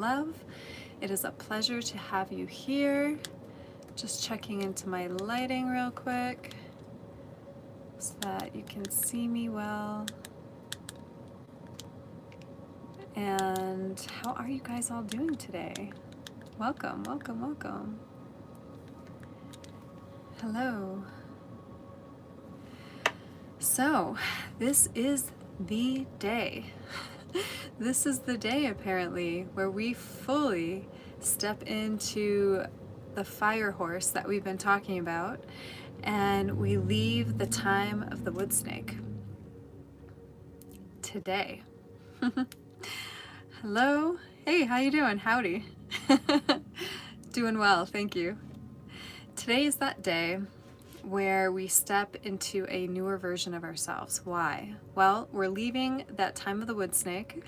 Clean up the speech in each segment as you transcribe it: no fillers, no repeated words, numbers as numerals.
Love. It is a pleasure to have you here. Just checking into my lighting real quick so that you can see me well. And how are you guys all doing today? Welcome, welcome, welcome. Hello. So, this is the day. This is the day, apparently, where we fully step into the fire horse that we've been talking about, and we leave the time of the wood snake. Today. Hello. Hey, how you doing? Howdy. Doing well, thank you. Today is that day where we step into a newer version of ourselves. Why? Well, we're leaving that time of the wood snake.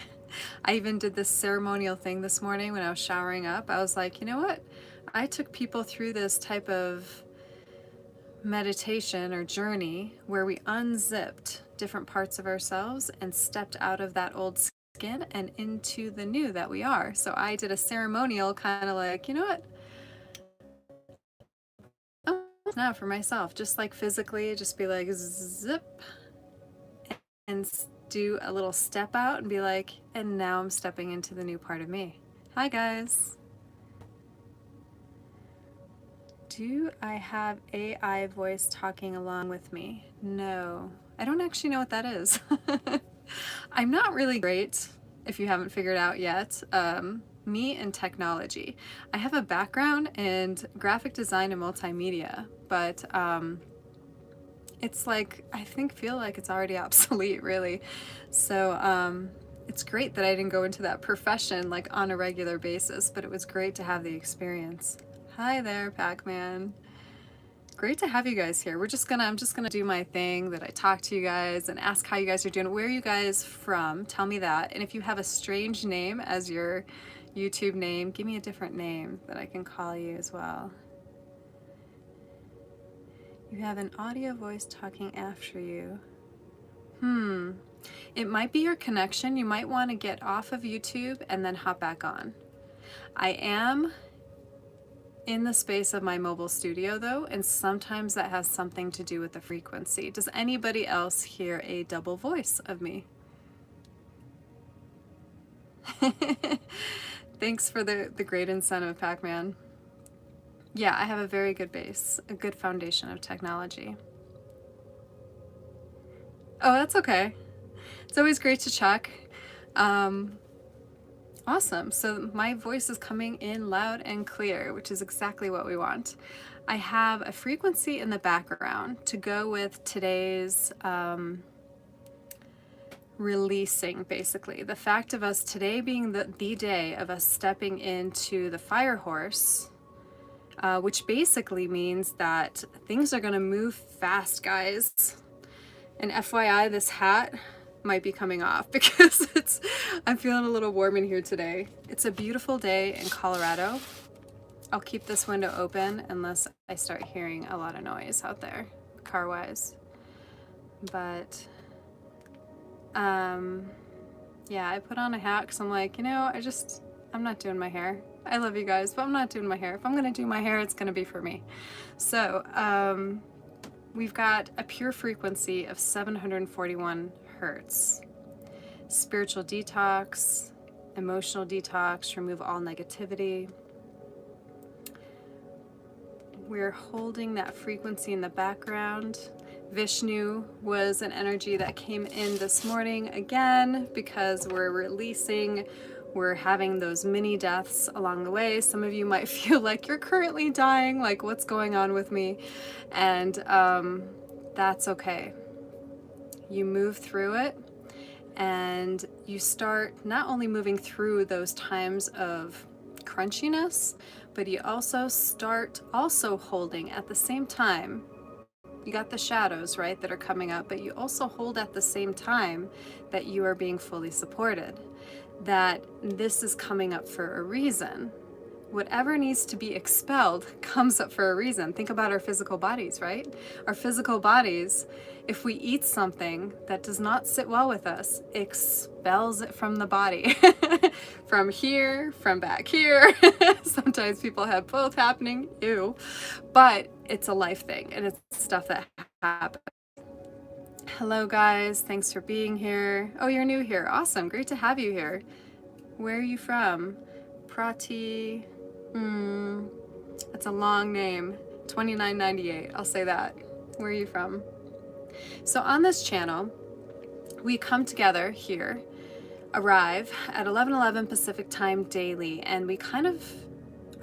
I even did this ceremonial thing this morning when I was showering up. I was like, you know what? I took people through this type of meditation or journey where we unzipped different parts of ourselves and stepped out of that old skin and into the new that we are. So I did a ceremonial kind of like, you know what? Now for myself, just like physically, just be like zip and do a little step out and be like, and now I'm stepping into the new part of me. Hi guys. Do I have AI voice talking along with me? No, I don't actually know what that is. I'm not really great, if you haven't figured out yet, me and technology. I have a background in graphic design and multimedia, but it's like, I feel like it's already obsolete, really. So it's great that I didn't go into that profession like on a regular basis, but it was great to have the experience. Hi there, Pac-Man. Great to have you guys here. I'm just gonna do my thing that I talk to you guys and ask how you guys are doing. Where are you guys from? Tell me that. And if you have a strange name as your YouTube name, give me a different name that I can call you as well. You have an audio voice talking after you. It might be your connection. You might want to get off of YouTube and then hop back on. I am in the space of my mobile studio though, and sometimes that has something to do with the frequency. Does anybody else hear a double voice of me? Thanks for the great incentive, Pac-Man. Yeah, I have a very good base, a good foundation of technology. Oh, that's okay. It's always great to check. Awesome. So my voice is coming in loud and clear, which is exactly what we want. I have a frequency in the background to go with today's releasing, basically. The fact of us today being the day of us stepping into the fire horse, which basically means that things are going to move fast, guys. And FYI, this hat might be coming off because I'm feeling a little warm in here today. It's a beautiful day in Colorado. I'll keep this window open unless I start hearing a lot of noise out there, car-wise. But yeah, I put on a hat because I'm like, you know, I'm not doing my hair. I love you guys, but I'm not doing my hair. If I'm gonna do my hair, it's gonna be for me. So we've got a pure frequency of 741 hertz. Spiritual detox, emotional detox, remove all negativity. We're holding that frequency in the background. Vishnu was an energy that came in this morning again because we're releasing, we're having those mini deaths along the way. Some of you might feel like you're currently dying, like what's going on with me? And that's okay. You move through it and you start not only moving through those times of crunchiness, but you also start holding at the same time. You got the shadows, right, that are coming up, but you also hold at the same time that you are being fully supported, that this is coming up for a reason. whatever needs to be expelled comes up for a reason. Think about our physical bodies, right? Our physical bodies, if we eat something that does not sit well with us, expels it from the body. From here, from back here. Sometimes people have both happening, ew. But it's a life thing, and it's stuff that happens. Hello guys, thanks for being here. Oh, you're new here. Awesome, great to have you here. Where are you from? Prati, that's a long name. 2998, I'll say that. Where are you from? So on this channel, we come together here, arrive at 11:11 Pacific time daily, and we kind of,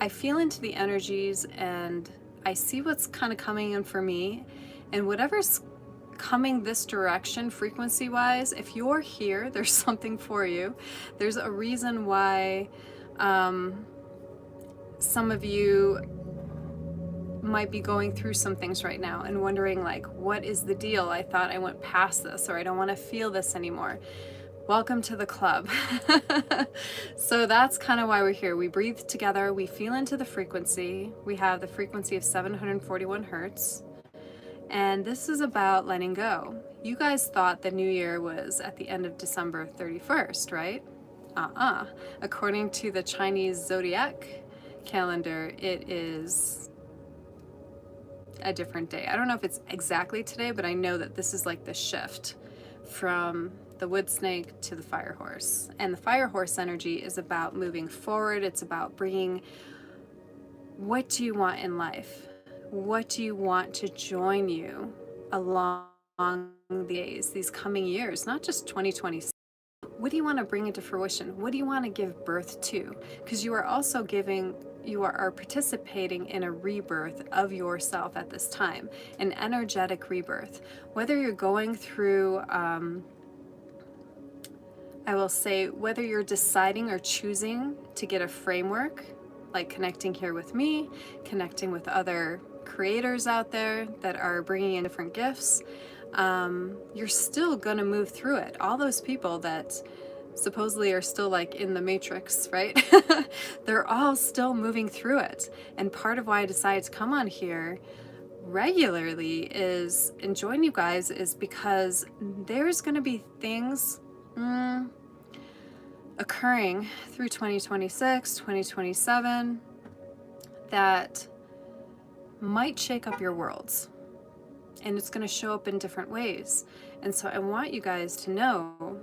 I feel into the energies and I see what's kind of coming in for me, and whatever's coming this direction frequency wise, if you're here, there's something for you. There's a reason why some of you might be going through some things right now and wondering like, what is the deal? I thought I went past this, or I don't want to feel this anymore. Welcome to the club. So that's kind of why we're here. We breathe together, we feel into the frequency. We have the frequency of 741 hertz. And this is about letting go. You guys thought the new year was at the end of December 31st, right? According to the Chinese zodiac calendar, it is a different day. I don't know if it's exactly today, but I know that this is like the shift from the wood snake to the fire horse. And the fire horse energy is about moving forward. It's about bringing, what do you want in life? What do you want to join you along these coming years, not just 2026? What do you want to bring into fruition? What do you want to give birth to? Because you are also you are participating in a rebirth of yourself at this time, an energetic rebirth. Whether you're going through, I will say, whether you're deciding or choosing to get a framework, like connecting here with me, connecting with other creators out there that are bringing in different gifts, you're still gonna move through it. All those people that supposedly are still like in the matrix, right? They're all still moving through it. And part of why I decided to come on here regularly is, and join you guys, is because there's gonna be things occurring through 2026, 2027 that might shake up your worlds, and it's going to show up in different ways. And so I want you guys to know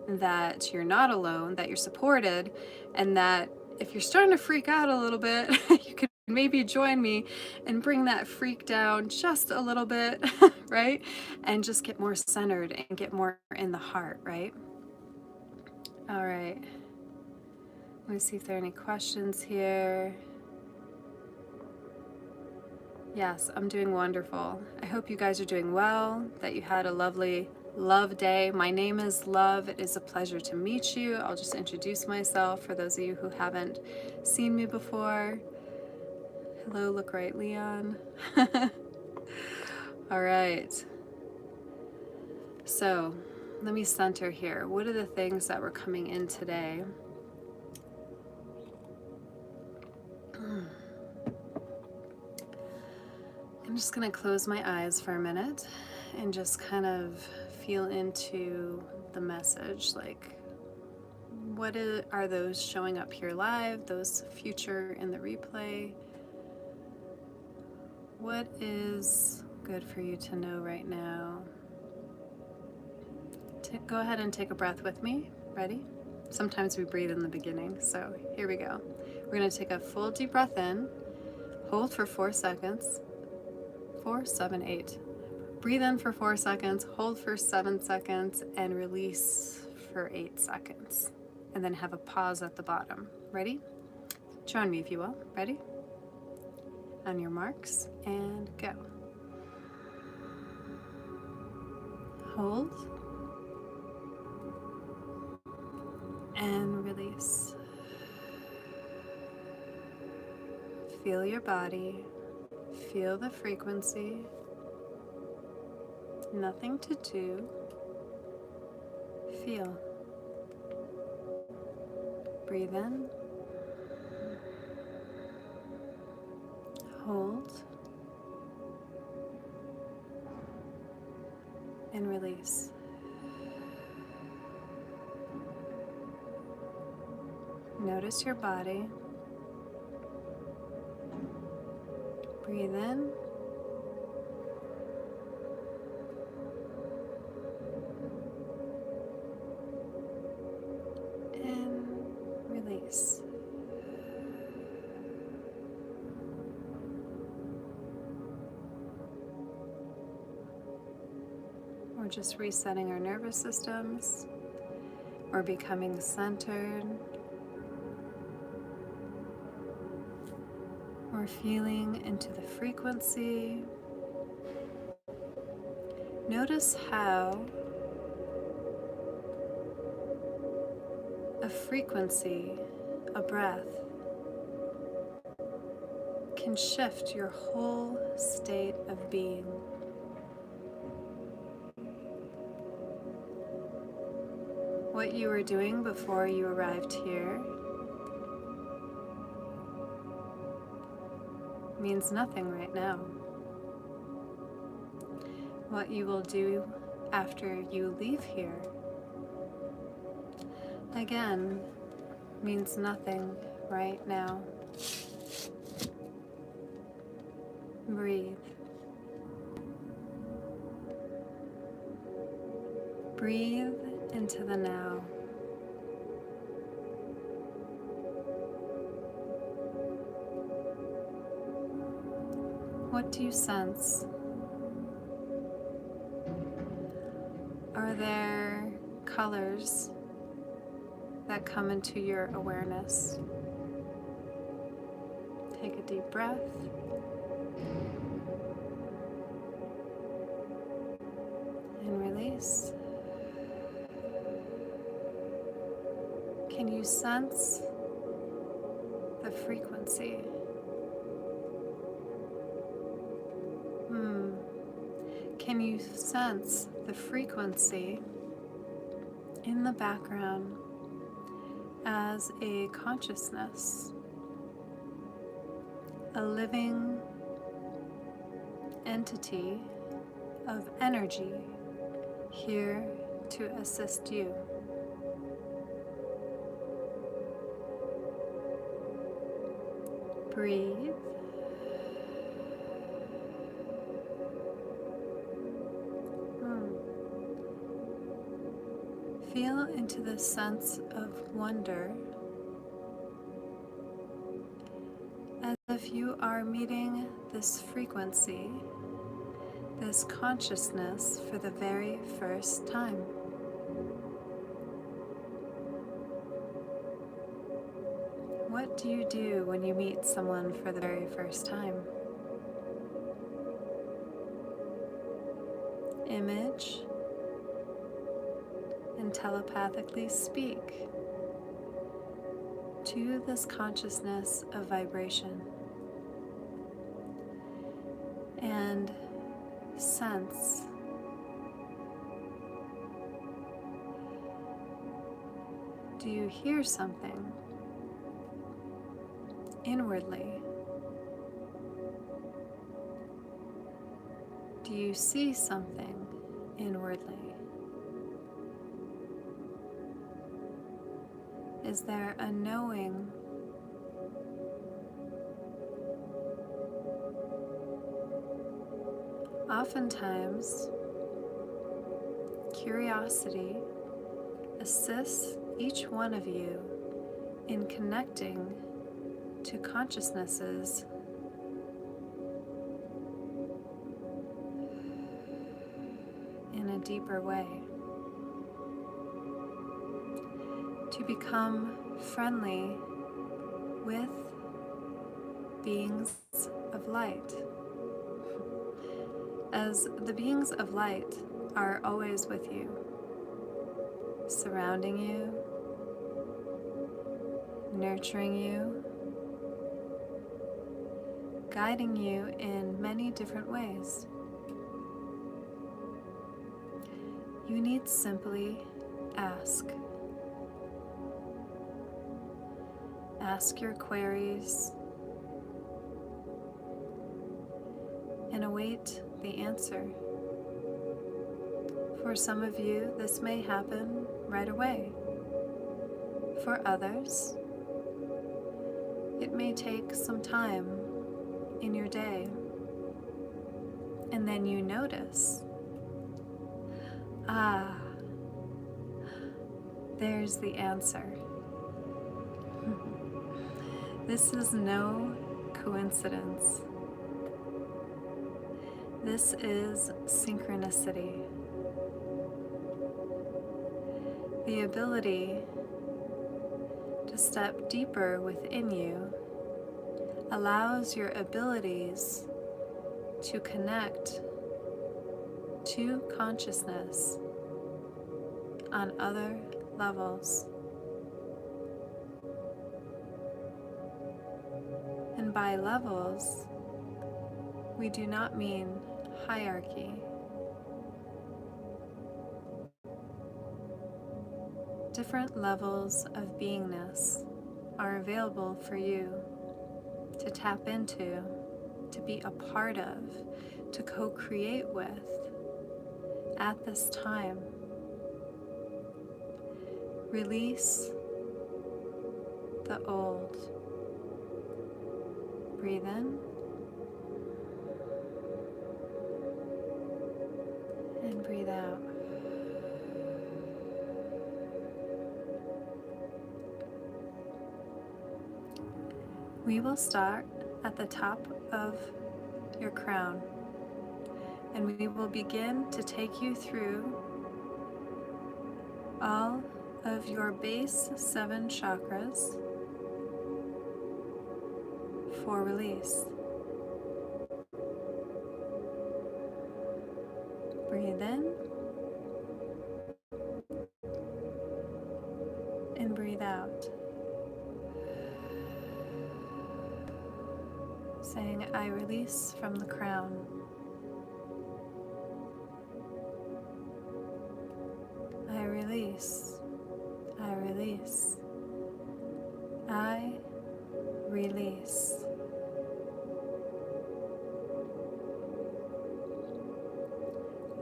that you're not alone, that you're supported, and that if you're starting to freak out a little bit, you could maybe join me and bring that freak down just a little bit, right? And just get more centered and get more in the heart, right? All right. Let me see if there are any questions here. Yes, I'm doing wonderful. I hope you guys are doing well, that you had a lovely Love Day. My name is Love. It is a pleasure to meet you. I'll just introduce myself for those of you who haven't seen me before. Hello, look right, Leon. All right. So let me center here. What are the things that were coming in today? I'm just going to close my eyes for a minute and just kind of feel into the message. Like, what are those showing up here live, those future in the replay? What is good for you to know right now? Go ahead and take a breath with me. Ready? Sometimes we breathe in the beginning, so here we go. We're going to take a full deep breath in, hold for 4 seconds. 4, 7, 8. Breathe in for 4 seconds, hold for 7 seconds, and release for 8 seconds. And then have a pause at the bottom. Ready? Join me if you will. Ready? On your marks, and go. Hold. And release. Feel your body. Feel the frequency. Nothing to do. Feel. Breathe in. Hold and release. Notice your body. Breathe in. And release. We're just resetting our nervous systems. We're becoming centered. We're feeling into the frequency. Notice how a frequency, a breath, can shift your whole state of being. What you were doing before you arrived here means nothing right now. What you will do after you leave here, again, means nothing right now. Breathe. Breathe into the now. What do you sense? Are there colors that come into your awareness? Take a deep breath. And release. Can you sense the frequency? Can you sense the frequency in the background as a consciousness, a living entity of energy here to assist you? Breathe. Feel into the sense of wonder, as if you are meeting this frequency, this consciousness for the very first time. What do you do when you meet someone for the very first time? Image and telepathically speak to this consciousness of vibration and sense do you hear something inwardly? Do you see something inwardly? Is there a knowing? Oftentimes, curiosity assists each one of you in connecting to consciousnesses in a deeper way. To become friendly with beings of light, as the beings of light are always with you, surrounding you, nurturing you, guiding you in many different ways. You need simply ask. Ask your queries. and await the answer. For some of you, this may happen right away. For others, it may take some time in your day, and then you notice, ah, there's the answer. This is no coincidence. This is synchronicity. The ability to step deeper within you allows your abilities to connect to consciousness on other levels. And by levels, we do not mean hierarchy. Different levels of beingness are available for you to tap into, to be a part of, to co-create with at this time. Release the old. Breathe in and breathe out. We will start at the top of your crown, and we will begin to take you through all of your base 7 chakras for release. Breathe in and breathe out. Saying, I release from the crown. I release. I release. I release.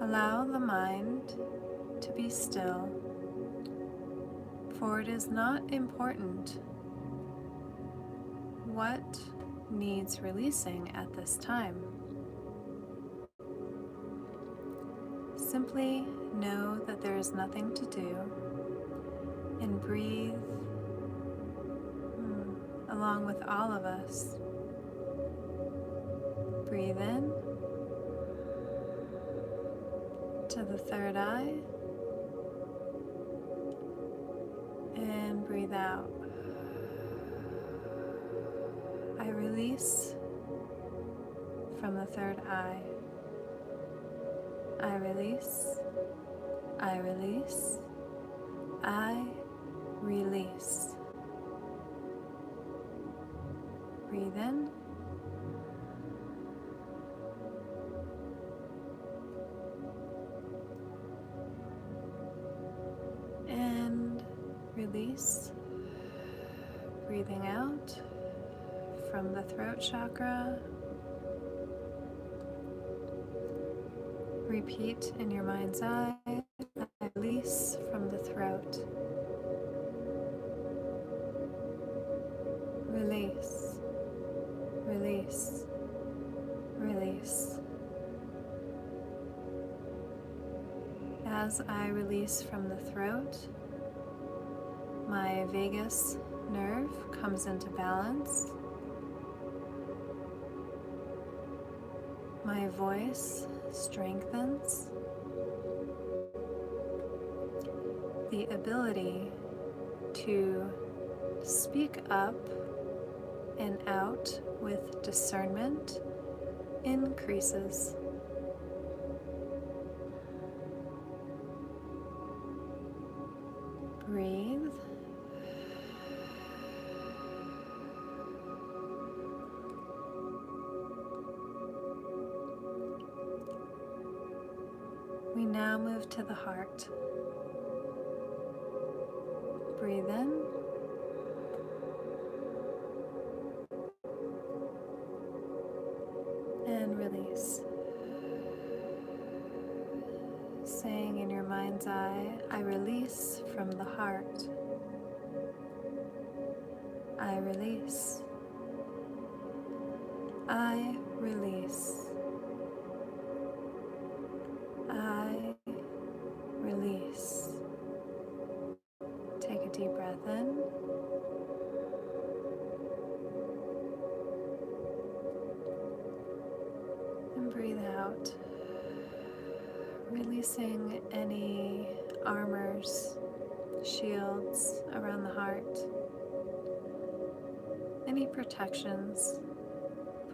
Allow the mind to be still, for it is not important what needs releasing at this time. Simply know that there is nothing to do and breathe along with all of us. Breathe in to the third eye and breathe out. I release from the third eye. I release. I release. I release. Breathe in. And release. Breathing out from the throat chakra. Repeat in your mind's eye, I release from the throat. Release, release, release. As I release from the throat, my vagus nerve comes into balance. My voice strengthens. The ability to speak up and out with discernment increases. Breathe. We now move to the heart. Breathe in. And and release. Saying in your mind's eye, I release from the heart. I release. I release. I release. Take a deep breath in. And breathe out. Releasing any armors, shields around the heart. Any protections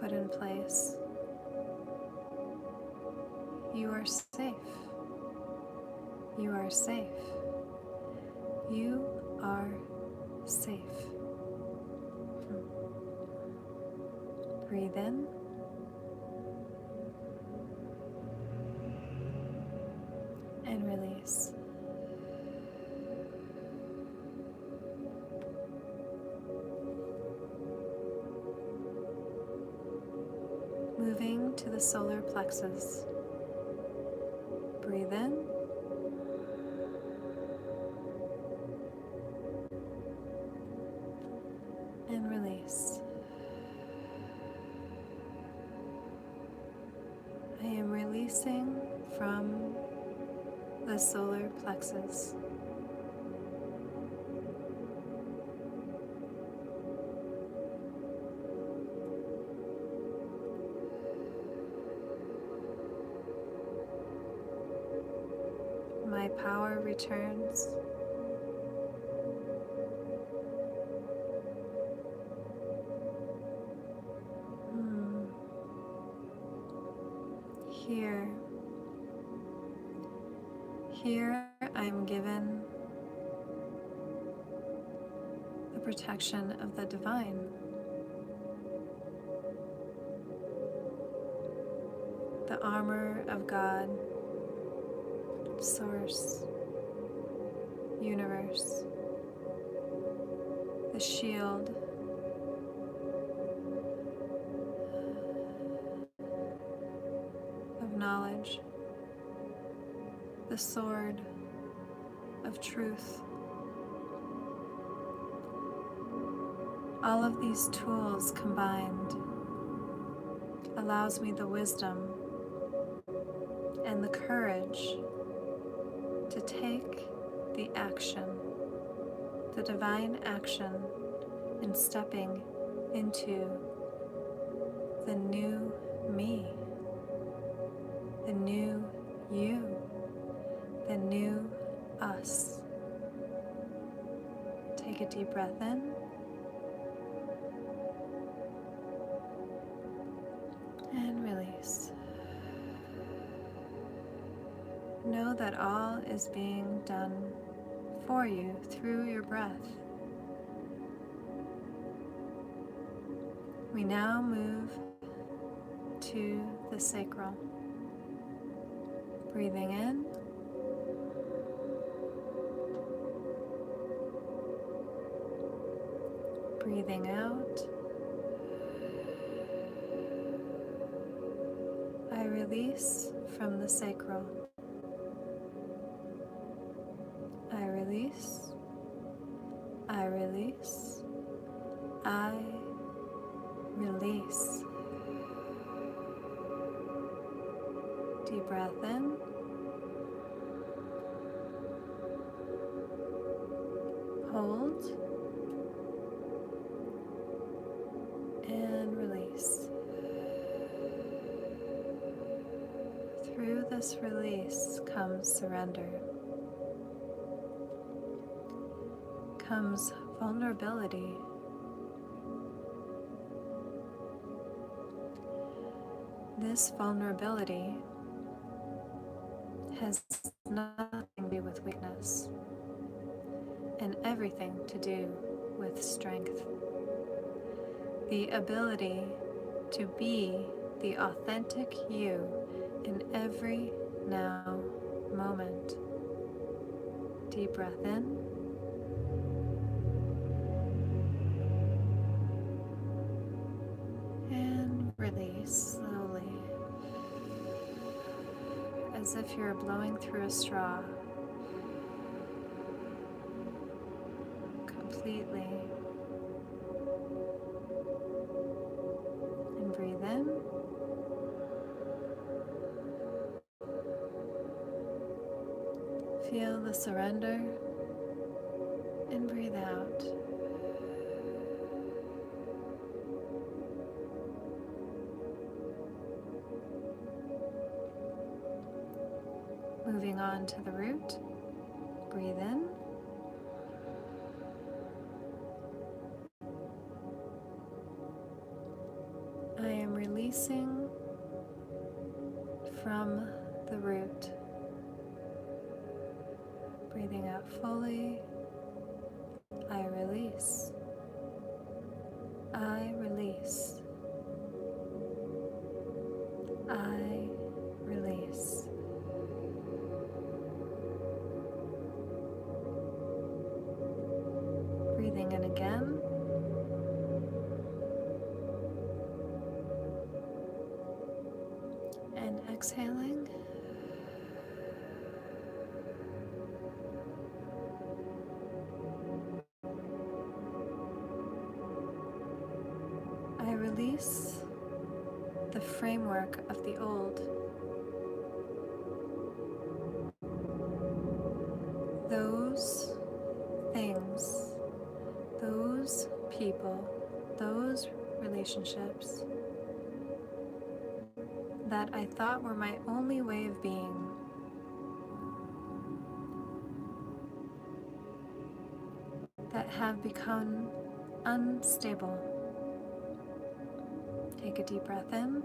put in place. You are safe. You are safe. You are safe. Breathe in. And release. Moving to the solar plexus. Breathe in. And release. I am releasing from the solar plexus. My power returns. Here I'm given the protection of the divine. The armor of God, Source, Universe, the shield of knowledge, the sword of truth. All of these tools combined allows me the wisdom and the courage to take the action, the divine action in stepping into the new me, the new you, the new us. Take a deep breath in and release. Know that all is being done for you through your breath. We now move to the sacral. Breathing in. Breathing out. I release from the sacral. I release. I release. I release. Deep breath in. Hold. And release. Through this release comes surrender. Comes vulnerability. This vulnerability has nothing to do with weakness and everything to do with strength. The ability to be the authentic you in every now moment. Deep breath in. And release slowly. as if you're blowing through a straw. Completely. And breathe in. Feel the surrender and breathe out. Moving on to the root, breathe in. I am releasing from the root. Breathing out fully, I release. I release. I release. Breathing in again. And exhaling. I release the framework of the old. Those things, those people, those relationships that I thought were my only way of being. That have become unstable. Take a deep breath in.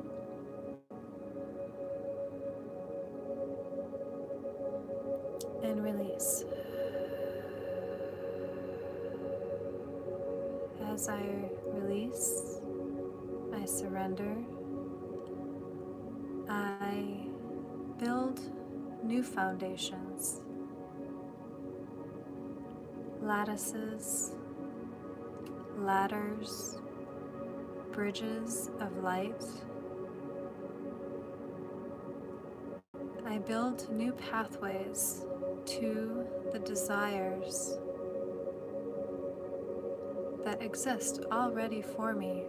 And release. As I release, I surrender. I build new foundations, lattices, ladders, bridges of light. I build new pathways to the desires that exist already for me,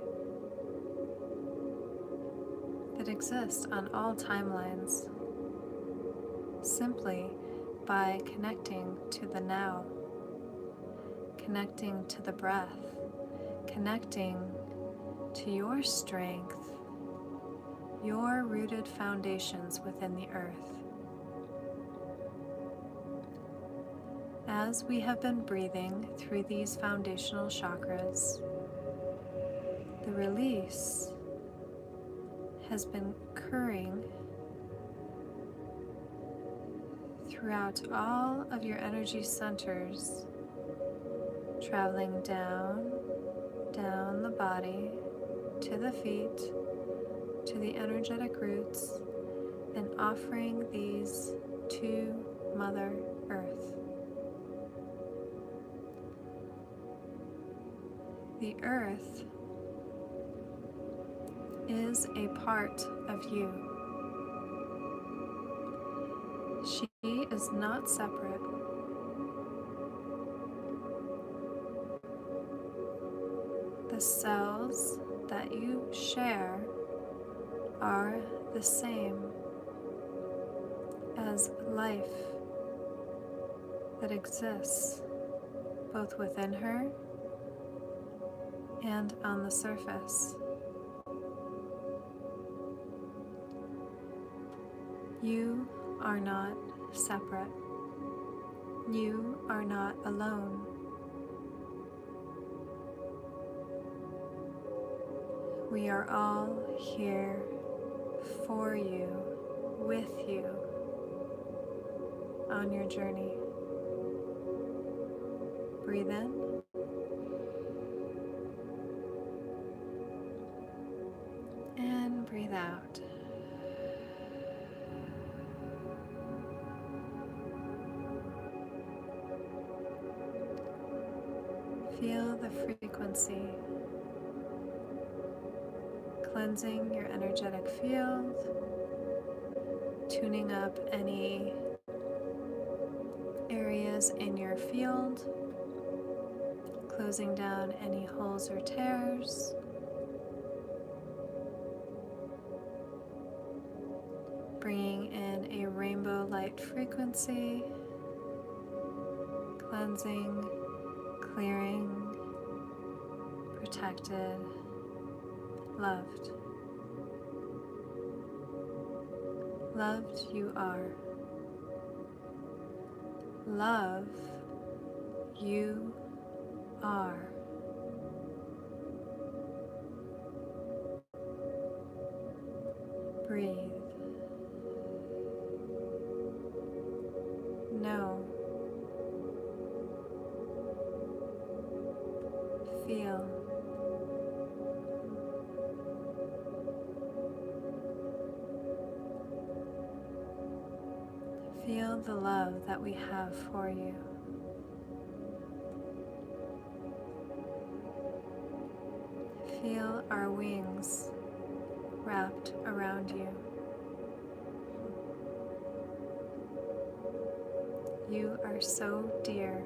that exist on all timelines, simply by connecting to the now, connecting to the breath, connecting to your strength, your rooted foundations within the earth. As we have been breathing through these foundational chakras, the release has been occurring throughout all of your energy centers, traveling down the body, to the feet, to the energetic roots, and offering these to Mother Earth. The earth is a part of you. She is not separate. The cells that you share are the same as life that exists both within her and on the surface. You are not separate. You are not alone. We are all here for you, with you, on your journey. Breathe in. And breathe out. Feel the frequency cleansing your energetic field tuning up any areas in your field, closing down any holes or tears, bringing in a rainbow light frequency, cleansing, clearing, protected, loved. Loved you are. Love you are. Breathe. Know. Feel. Feel the love that we have for you. Feel our wings wrapped around you. You are so dear.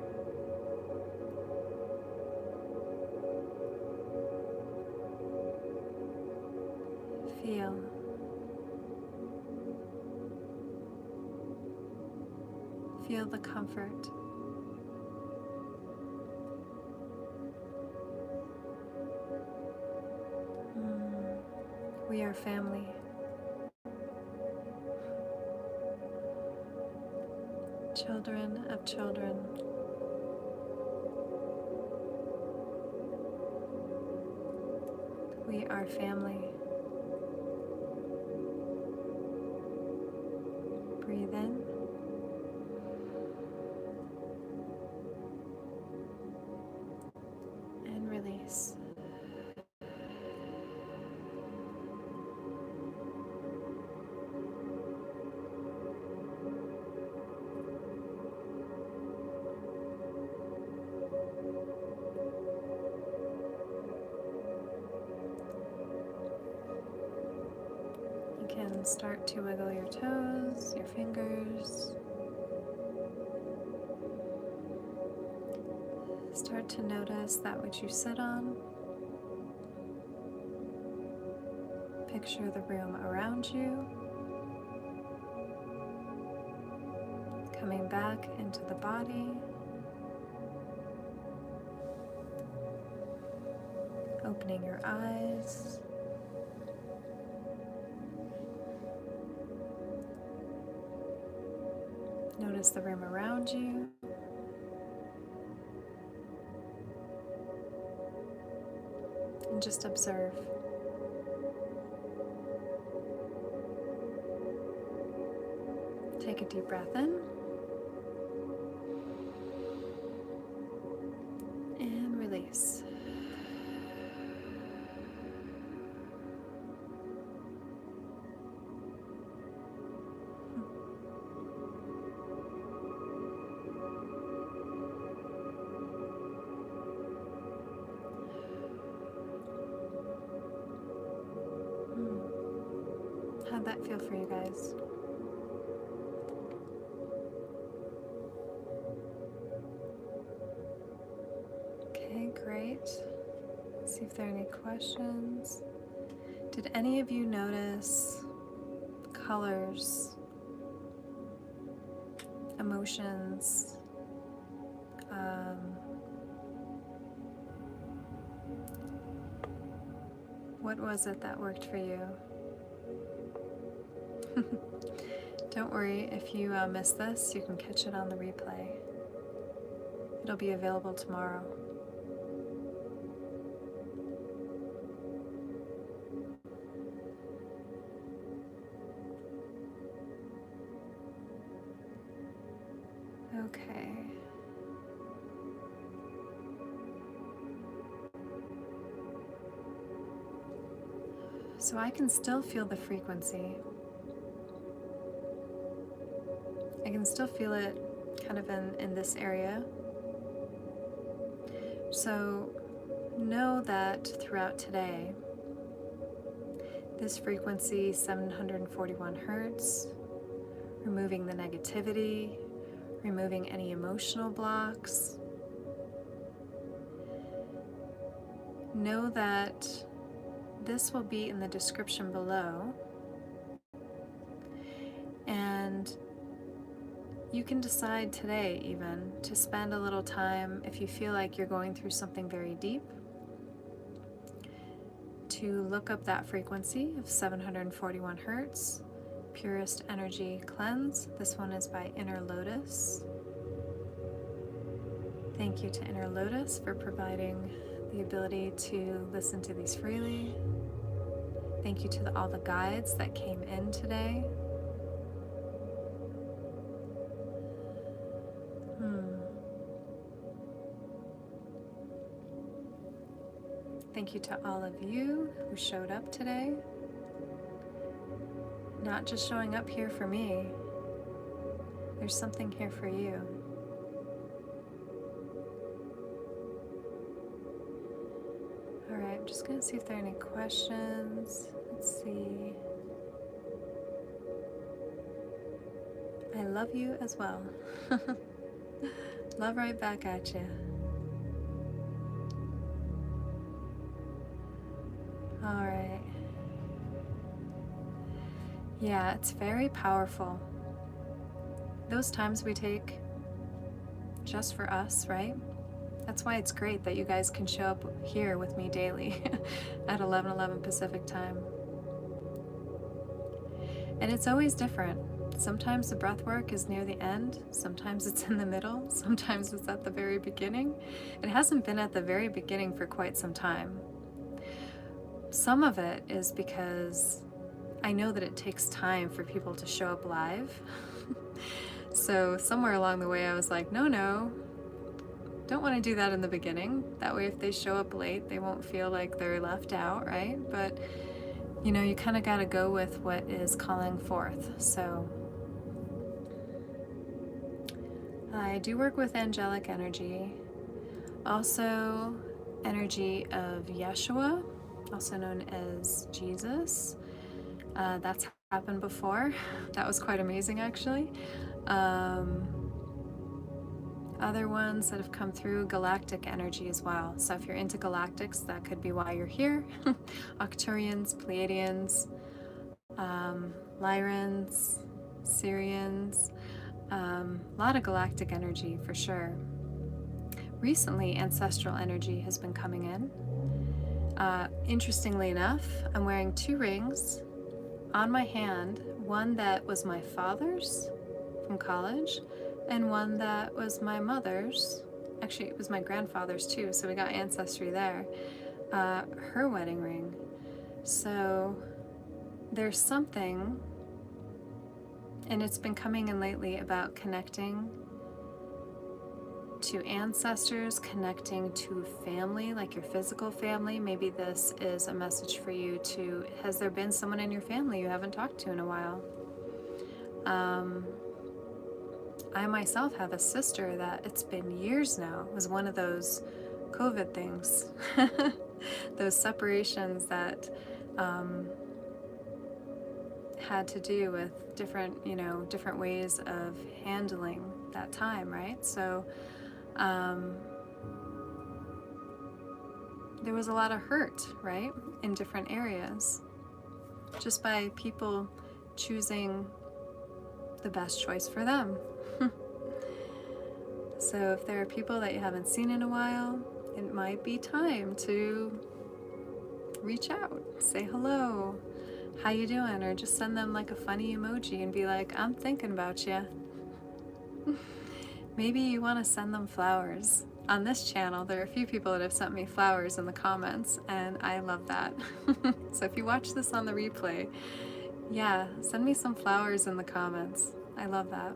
Feel. Feel the comfort. We are family. Children of children. We are family. Breathe in. And release. Start to wiggle your toes, your fingers. Start to notice that which you sit on. Picture the room around you. Coming back into the body. Opening your eyes. Notice the room around you. And just observe. Take a deep breath in. And release. How'd that feel for you guys? Okay, great. Let's see if there are any questions. Did any of you notice colors, emotions, what was it that worked for you? Don't worry, if you miss this, you can catch it on the replay. It'll be available tomorrow. Okay. So I can still feel the frequency. I can still feel it kind of in this area. So know that throughout today, this frequency, 741 hertz, removing the negativity, removing any emotional blocks. Know that this will be in the description below, and you can decide today even to spend a little time, if you feel like you're going through something very deep, to look up that frequency of 741 hertz, Purest Energy Cleanse. This one is by Innerlotus. Thank you to Innerlotus for providing the ability to listen to these freely. Thank you to all the guides that came in today. Thank you to all of you who showed up today. Not just showing up here for me. There's something here for you. Alright, I'm just going to see if there are any questions. Let's see. I love you as well. Love right back at you. Alright. Yeah, it's very powerful. Those times we take just for us, right? That's why it's great that you guys can show up here with me daily at 11:11 Pacific time. And it's always different. Sometimes the breath work is near the end, sometimes it's in the middle, sometimes it's at the very beginning. It hasn't been at the very beginning for quite some time. Some of it is because I know that it takes time for people to show up live. So somewhere along the way I was like, no, don't want to do that in the beginning. That way if they show up late, they won't feel like they're left out, right? But you know, you kind of got to go with what is calling forth. So I do work with angelic energy, also energy of Yeshua, also known as Jesus. That's happened before. That was quite amazing, actually. Other ones that have come through, galactic energy as well. So if you're into galactics, that could be why you're here. Arcturians, Pleiadians, Lyrans, Syrians, a lot of galactic energy for sure. Recently, ancestral energy has been coming in. Interestingly enough, I'm wearing 2 rings on my hand, one that was my father's from college, and one that was my mother's. Actually, it was my grandfather's too, so we got ancestry there. Her wedding ring. So there's something, and it's been coming in lately, about connecting to ancestors, connecting to family, like your physical family. Maybe this is a message for you to, has there been someone in your family you haven't talked to in a while? I myself have a sister that it's been years now. It was one of those COVID things, those separations that had to do with different, different ways of handling that time, right? So there was a lot of hurt, right, in different areas, just by people choosing the best choice for them. So if there are people that you haven't seen in a while, it might be time to reach out, say hello, how you doing, or just send them like a funny emoji and be like, I'm thinking about you. Maybe you want to send them flowers. On this channel, there are a few people that have sent me flowers in the comments, and I love that. So if you watch this on the replay, yeah, send me some flowers in the comments. I love that.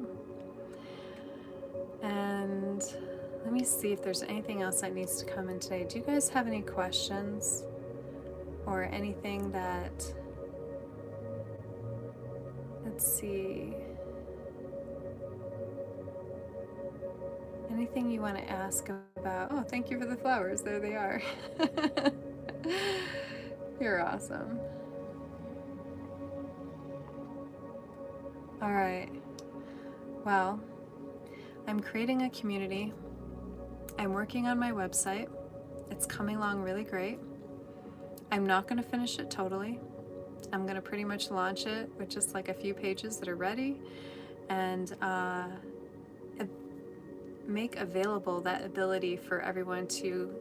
And let me see if there's anything else that needs to come in today. Do you guys have any questions or anything that, let's see, anything you want to ask about? Oh, thank you for the flowers. There they are. You're awesome. All right. Well, I'm creating a community. I'm working on my website. It's coming along really great. I'm not going to finish it totally. I'm going to pretty much launch it with just like a few pages that are ready, and make available that ability for everyone to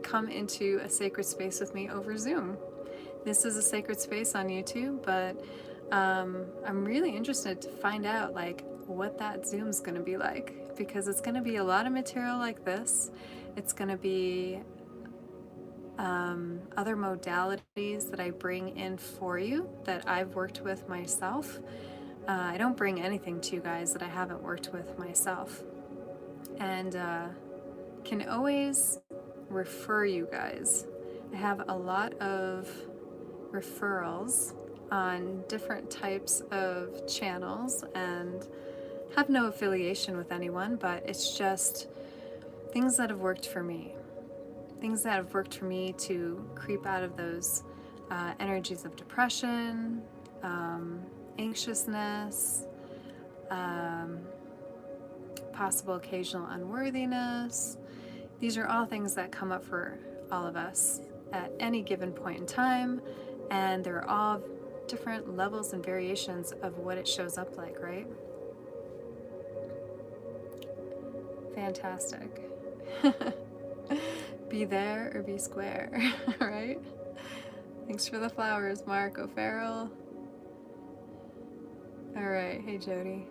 come into a sacred space with me over Zoom. This is a sacred space on YouTube, but I'm really interested to find out like what that Zoom's going to be like, because it's going to be a lot of material like this. It's going to be other modalities that I bring in for you that I've worked with myself. I don't bring anything to you guys that I haven't worked with myself, and can always refer you guys. I have a lot of referrals on different types of channels and have no affiliation with anyone, but it's just things that have worked for me. Things that have worked for me to creep out of those energies of depression, anxiousness, possible occasional unworthiness. These are all things that come up for all of us at any given point in time, and they're all different levels and variations of what it shows up like, right? Fantastic. Be there or be square, right? Thanks for the flowers, Mark O'Farrell. All right, hey Jody.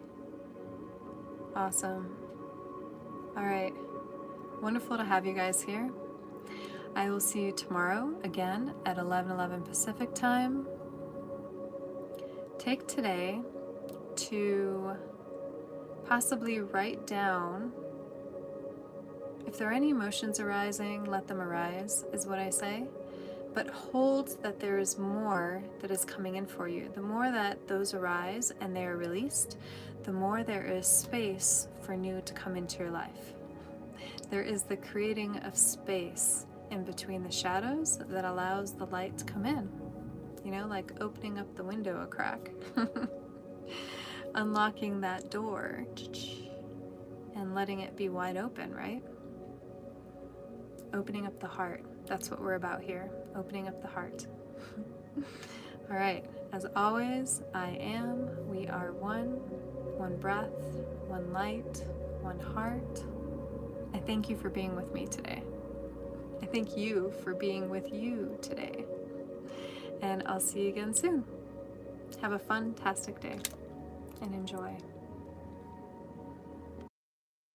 Awesome. All right, wonderful to have you guys here. I will see you tomorrow again at 11:11 Pacific time. Take today to possibly write down, if there are any emotions arising, let them arise, is what I say. But hold that there is more that is coming in for you. The more that those arise and they are released, the more there is space for new to come into your life. There is the creating of space in between the shadows that allows the light to come in. You know, like opening up the window a crack. Unlocking that door and letting it be wide open, right? Opening up the heart. That's what we're about here. Opening up the heart. All right. As always, I am, we are one. One breath, one light, one heart. I thank you for being with me today. I thank you for being with you today. And I'll see you again soon. Have a fantastic day and enjoy.